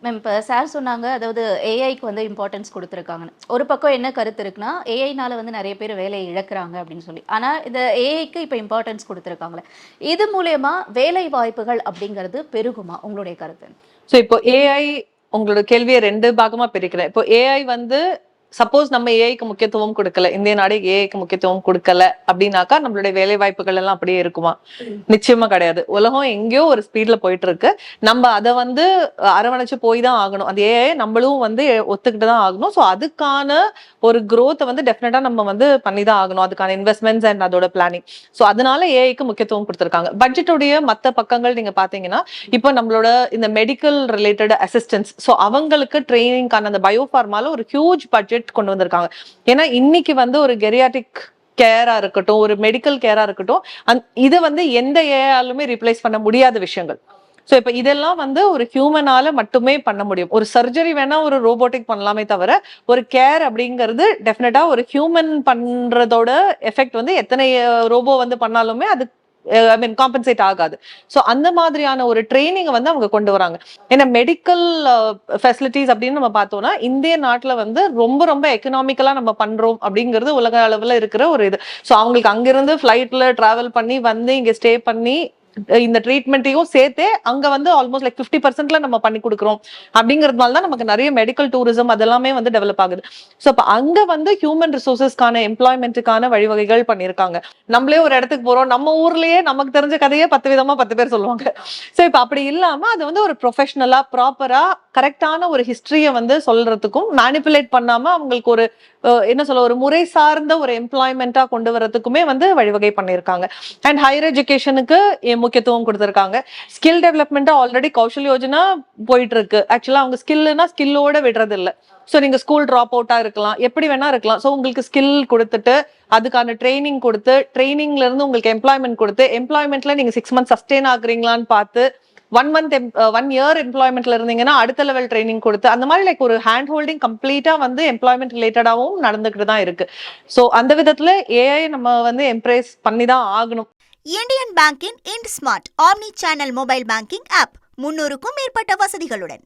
Ma'am இப்போ sir சொன்னாங்க, அதாவது ஏஐக்கு வந்து இம்பார்ட்டன்ஸ் குடுத்துருக்காங்கன்னு. ஒரு பக்கம் என்ன கருத்து இருக்குன்னா, ஏஐனால வந்து நெறைய பேர் வேலைய இழக்குறாங்க அப்படின்னு சொல்லி. ஆனா இந்த ஏஐக்கு இப்ப இம்பார்ட்டன்ஸ் குடுத்துருக்காங்கல்ல. இது மூலியமா வேலை வாய்ப்புகள் அப்படிங்கிறது பெருகுமா? உங்களுடைய கருத்து என்ன? ஸோ இப்போ ஏஐ உங்களோட கேள்வியை 2 பாகமா பிரிக்கிறேன். இப்போ ஏஐ வந்து சப்போஸ் நம்ம ஏஐக்கு முக்கியத்துவம் கொடுக்கல, இந்திய நாடு ஏஐக்கு முக்கியத்துவம் கொடுக்கல அப்படின்னாக்கா நம்மளுடைய வேலை வாய்ப்புகள் எல்லாம் அப்படியே இருக்குமா? நிச்சயமா கிடையாது. உலகம் எங்கேயோ ஒரு ஸ்பீட்ல போயிட்டு இருக்கு. நம்ம அதை வந்து அரவணைச்சு போய் தான் ஆகணும். அந்த ஏஐ நம்மளும் வந்து ஒத்துக்கிட்டு தான் ஆகணும். ஸோ அதுக்கான ஒரு growth வந்து டெஃபினட்டா நம்ம வந்து பண்ணி தான் ஆகணும். அதுக்கான இன்வெஸ்ட்மெண்ட்ஸ் அண்ட் அதோட பிளானிங். ஸோ அதனால ஏஐக்கு முக்கியத்துவம் கொடுத்துருக்காங்க. பட்ஜெட்டுடைய மற்ற பக்கங்கள் நீங்க பாத்தீங்கன்னா, இப்போ நம்மளோட இந்த மெடிக்கல் ரிலேட்டட் அசிஸ்டன்ஸ், ஸோ அவங்களுக்கு ட்ரைனிங்கான அந்த பயோஃபார்மால ஒரு ஹியூஜ் பட்ஜெட் கொண்டு வந்திருக்காங்க. ஏன்னா இன்னைக்கு வந்து ஒரு கெரியாட்டிக் கேரா இருக்கட்டும், ஒரு மெடிக்கல் கேரா இருக்கட்டும், இது வந்து எந்த ஏஆலுமே ரீப்ளேஸ் பண்ண முடியாத விஷயங்கள். ஸோ இப்போ இதெல்லாம் வந்து ஒரு ஹியூமனால மட்டுமே பண்ண முடியும். ஒரு சர்ஜரி வேணா ஒரு ரோபோட்டிக் பண்ணலாமே தவிர, ஒரு கேர் அப்படிங்கிறது டெஃபினட்டா ஒரு ஹியூமன் பண்றதோட எஃபெக்ட் வந்து எத்தனை ரோபோ வந்து பண்ணாலுமே அது ஐ மீன் காம்பன்சேட் ஆகாது. ஸோ அந்த மாதிரியான ஒரு ட்ரைனிங் வந்து அவங்க கொண்டு வராங்க. ஏன்னா மெடிக்கல் ஃபெசிலிட்டிஸ் அப்படின்னு நம்ம பார்த்தோம்னா, இந்திய நாட்டுல வந்து ரொம்ப ரொம்ப எக்கனாமிக்கலா நம்ம பண்றோம் அப்படிங்கிறது உலக அளவுல இருக்கிற ஒரு இது. ஸோ அவங்களுக்கு அங்கிருந்து ஃபிளைட்ல டிராவல் பண்ணி வந்து இங்க ஸ்டே பண்ணி இந்த ட்ரீட்மெண்ட்டையும் சேர்த்தே அங்க வந்து ஆல்மோஸ்ட் லைக் 50% நம்ம பண்ணி கொடுக்குறோம் அப்படிங்கிறதுனால தான் நமக்கு நிறைய மெடிக்கல் டூரிசம் அதெல்லாமே வந்து டெவலப் ஆகுது. ஸோ அப்ப அங்க வந்து ஹியூமன் ரிசோர்சஸ்க்கான எம்ப்ளாய்மெண்ட்டுக்கான வழிவகைகள் பண்ணியிருக்காங்க. நம்மளே ஒரு இடத்துக்கு போறோம், நம்ம ஊர்லயே நமக்கு தெரிஞ்ச கதையே 10 விதமா 10 பேர் சொல்லுவாங்க. ஸோ இப்ப அப்படி இல்லாம அது வந்து ஒரு ப்ரொஃபஷனலா ப்ராப்பரா கரெக்டான ஒரு ஹிஸ்டரியை வந்து சொல்றதுக்கும், மேனிப்புலேட் பண்ணாம அவங்களுக்கு ஒரு என்ன சொல்ல ஒரு முறை சார்ந்த ஒரு எம்ப்ளாய்மெண்டா கொண்டு வரதுக்குமே வந்து வழிவகை பண்ணியிருக்காங்க. அண்ட் ஹையர் எஜுகேஷனுக்கு முக்கியத்துவம் கொடுத்திருக்காங்க. Skill development already Kaushal Yojana போயிட்டு இருக்கு. ஆக்சுவலா அவங்க ஸ்கில்னா ஸ்கில்லோட விடுறது இல்ல. ஸோ நீங்க ஸ்கூல் ட்ராப் அவுட்டா இருக்கலாம், எப்படி வேணா இருக்கலாம். ஸோ உங்களுக்கு ஸ்கில் கொடுத்துட்டு அதுக்கான ட்ரைனிங் கொடுத்து, ட்ரைனிங்ல இருந்து உங்களுக்கு எம்ப்ளாய்மெண்ட் கொடுத்து, எம்ப்ளாய்மெண்ட்ல நீங்க 6 மந்த்ஸ் சஸ்டெயின் ஆகுறீங்களான்னு பார்த்து 1 இயர் எம்ப்ளாய்மெண்ட்ல இருந்தீங்கன்னா அடுத்த லெவல் ட்ரைனிங் கொடுத்து, அந்த மாதிரி லைக் ஒரு ஹேண்ட் ஹோல்டிங் கம்ப்ளீட்டா வந்து எம்ப்ளாய்மெண்ட் ரிலேட்டடாவும் நடந்துகிட்டு தான் இருக்கு. ஸோ அந்த விதத்துல ஏஐ நம்ம வந்து எம்ப்ரேஸ் பண்ணி தான் ஆகணும். இந்தியன் பேங்கின் Ind smart omni channel mobile banking app 300க்கும் மேற்பட்ட வசதிகளுடன்